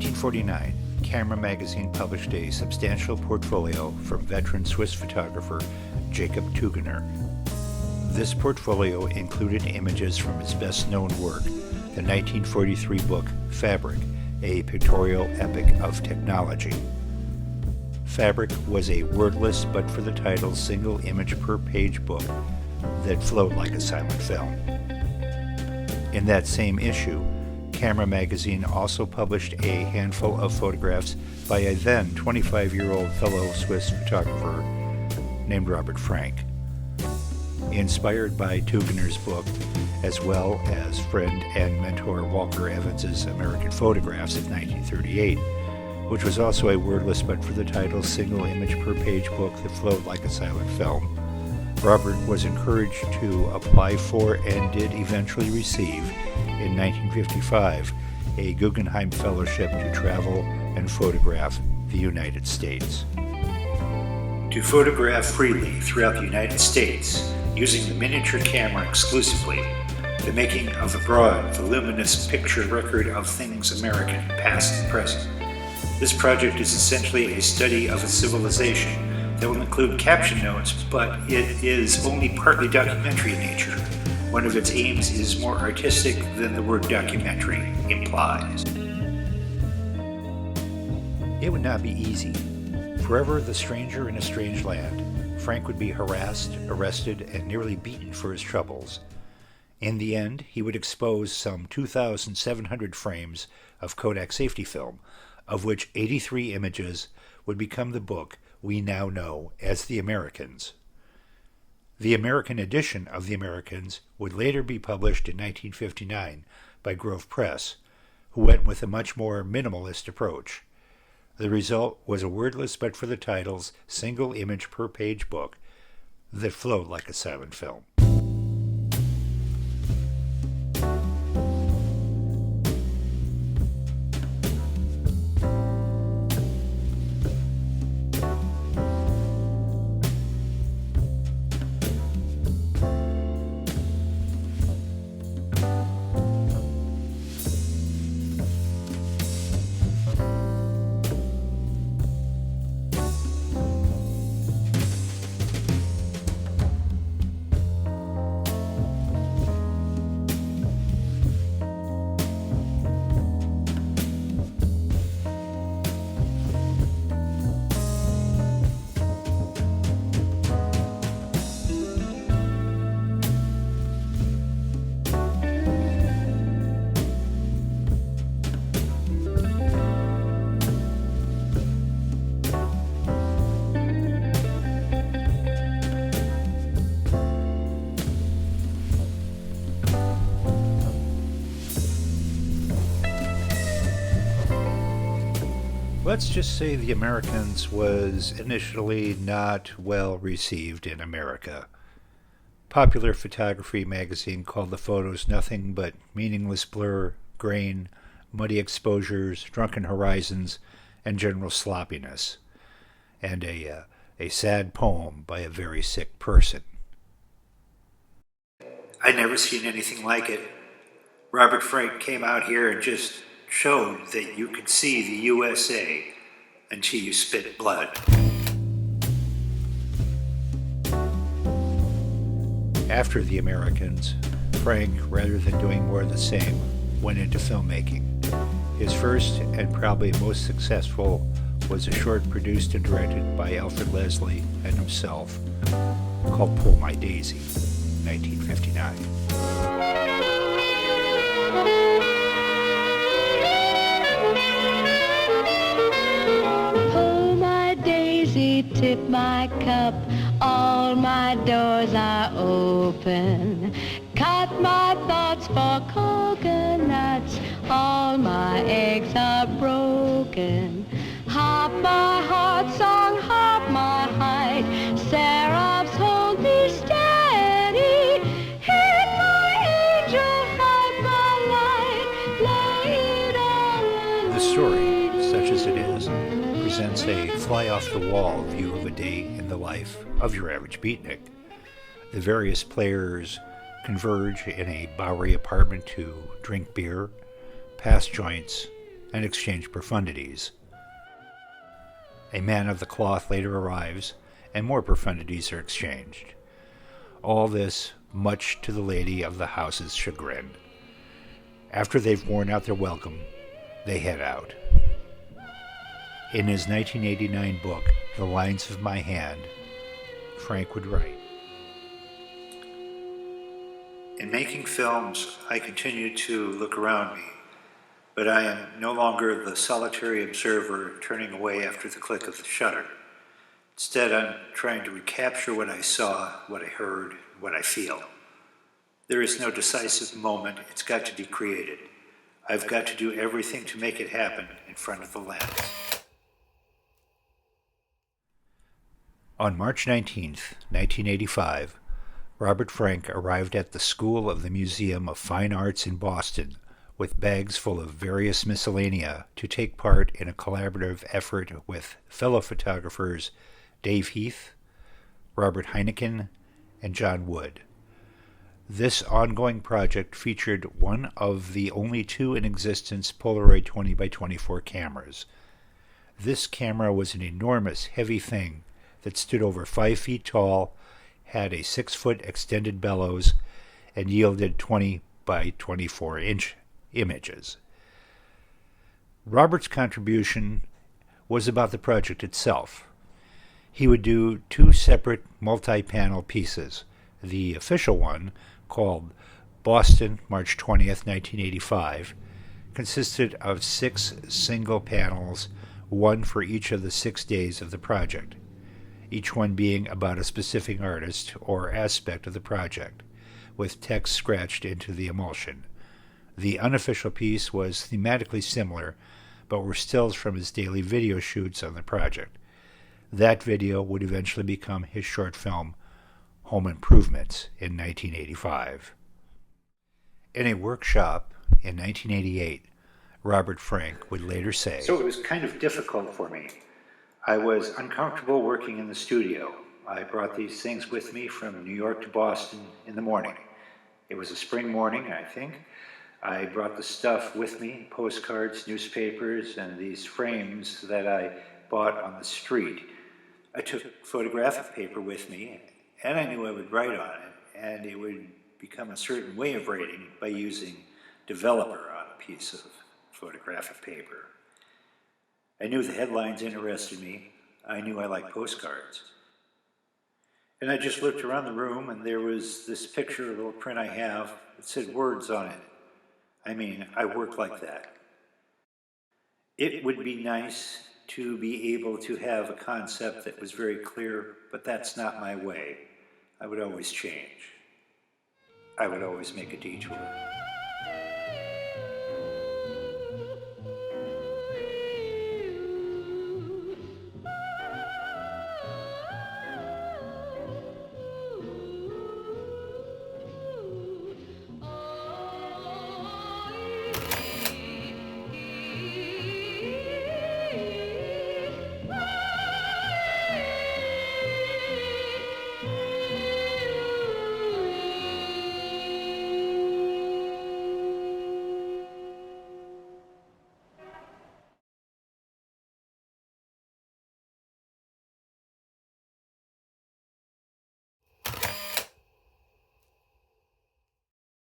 1949, Camera magazine published a substantial portfolio from veteran Swiss photographer Jacob Tugener. This portfolio included images from his best-known work, the 1943 book Fabric, a pictorial epic of technology. Fabric was a wordless but for the title single image per page book that flowed like a silent film. In that same issue, Camera magazine also published a handful of photographs by a then 25-year-old fellow Swiss photographer named Robert Frank. Inspired by Tugener's book, as well as friend and mentor Walker Evans's American Photographs of 1938, which was also a wordless but for the title single image per page book that flowed like a silent film, Robert was encouraged to apply for and did eventually receive in 1955 a Guggenheim Fellowship to travel and photograph the United States. To photograph freely throughout the United States using the miniature camera exclusively, the making of a broad, voluminous picture record of things American, past and present. This project is essentially a study of a civilization that will include caption notes, but it is only partly documentary in nature. One of its aims is more artistic than the word documentary implies. It would not be easy. Forever the stranger in a strange land, Frank would be harassed, arrested, and nearly beaten for his troubles. In the end, he would expose some 2,700 frames of Kodak safety film, of which 83 images would become the book we now know as The Americans. The American edition of The Americans would later be published in 1959 by Grove Press, who went with a much more minimalist approach. The result was a wordless but for the titles single image per page book that flowed like a silent film. Let's just say The Americans was initially not well received in America. Popular Photography magazine called the photos nothing but meaningless blur, grain, muddy exposures, drunken horizons, and general sloppiness, and a sad poem by a very sick person. I'd never seen anything like it. Robert Frank came out here and just showed that you could see the USA until you spit blood. After The Americans, Frank, rather than doing more of the same, went into filmmaking. His first and probably most successful was a short produced and directed by Alfred Leslie and himself called Pull My Daisy, 1959. Tip my cup, all my doors are open. Cut my thoughts for coconuts, all my eggs are broken. Harp my heart song, harp my height, seraphs hold me steady. Hit my angel, hide my light, lay it all on the story, such as it is, presents a fly-off-the-wall view of a day in the life of your average beatnik. The various players converge in a Bowery apartment to drink beer, pass joints, and exchange profundities. A man of the cloth later arrives, and more profundities are exchanged. All this much to the lady of the house's chagrin. After they've worn out their welcome, they head out. In his 1989 book, The Lines of My Hand, Frank would write, "In making films, I continue to look around me, but I am no longer the solitary observer turning away after the click of the shutter. Instead, I'm trying to recapture what I saw, what I heard, what I feel. There is no decisive moment. It's got to be created. I've got to do everything to make it happen in front of the lens." On March 19th, 1985, Robert Frank arrived at the School of the Museum of Fine Arts in Boston with bags full of various miscellanea to take part in a collaborative effort with fellow photographers Dave Heath, Robert Heineken, and John Wood. This ongoing project featured one of the only two in existence Polaroid 20x24 cameras. This camera was an enormous, heavy thing that stood over 5 feet tall, had a 6-foot extended bellows, and yielded 20 by 24 inch images. Robert's contribution was about the project itself. He would do 2 separate multi-panel pieces. The official one, called Boston, March 20th, 1985, consisted of 6 single panels, one for each of the 6 days of the project, each one being about a specific artist or aspect of the project, with text scratched into the emulsion. The unofficial piece was thematically similar, but were stills from his daily video shoots on the project. That video would eventually become his short film, Home Improvements, in 1985. In a workshop in 1988, Robert Frank would later say, "So it was kind of difficult for me. I was uncomfortable working in the studio. I brought these things with me from New York to Boston in the morning. It was a spring morning, I think. I brought the stuff with me, postcards, newspapers, and these frames that I bought on the street. I took photographic paper with me, and I knew I would write on it, and it would become a certain way of writing by using developer on a piece of photographic paper. I knew the headlines interested me. I knew I liked postcards. And I just looked around the room, and there was this picture, a little print I have, that said words on it. I mean, I work like that. It would be nice to be able to have a concept that was very clear, but that's not my way. I would always change. I would always make a detour."